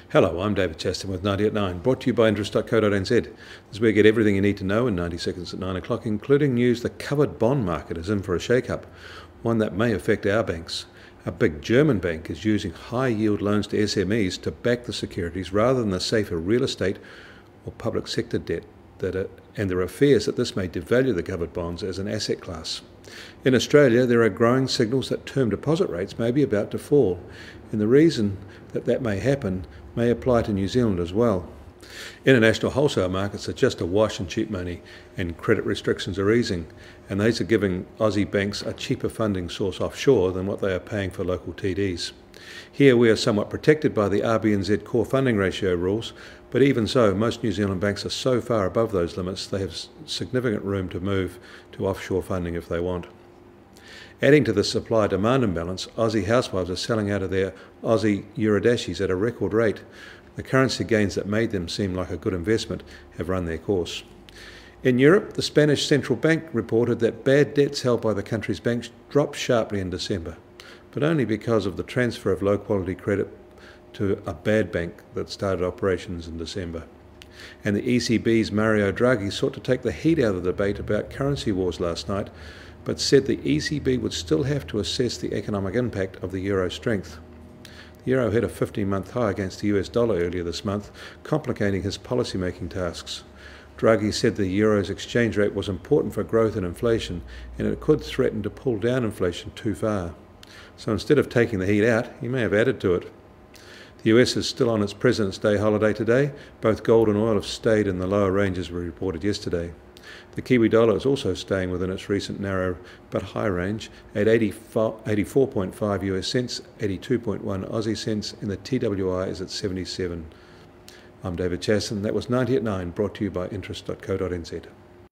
Hello, I'm David Chaston with 90 at 9, brought to you by interest.co.nz. This is where you get everything you need to know in 90 seconds at 9 o'clock, including news the covered bond market is in for a shake-up, one that may affect our banks. A big German bank is using high-yield loans to SMEs to back the securities rather than the safer real estate or public sector debt, and there are fears that this may devalue the covered bonds as an asset class. In Australia, there are growing signals that term deposit rates may be about to fall, and the reason that may happen may apply to New Zealand as well. International wholesale markets are just awash in cheap money, and credit restrictions are easing, and these are giving Aussie banks a cheaper funding source offshore than what they are paying for local TDs. Here we are somewhat protected by the RBNZ core funding ratio rules, but even so, most New Zealand banks are so far above those limits they have significant room to move to offshore funding if they want. Adding to the supply-demand imbalance, Aussie housewives are selling out of their Aussie uridashis at a record rate. The currency gains that made them seem like a good investment have run their course. In Europe, the Spanish Central Bank reported that bad debts held by the country's banks dropped sharply in December, but only because of the transfer of low-quality credit to a bad bank that started operations in December. And the ECB's Mario Draghi sought to take the heat out of the debate about currency wars last night, but said the ECB would still have to assess the economic impact of the euro strength. The euro hit a 15-month high against the US dollar earlier this month, complicating his policy-making tasks. Draghi said the euro's exchange rate was important for growth and inflation, and it could threaten to pull down inflation too far. So instead of taking the heat out, he may have added to it. The US is still on its President's Day holiday today. Both gold and oil have stayed in the lower ranges we reported yesterday. The Kiwi dollar is also staying within its recent narrow but high range at 84.5 US cents, 82.1 Aussie cents, and the TWI is at 77. I'm David Chaston. That was 90 at 9, brought to you by interest.co.nz.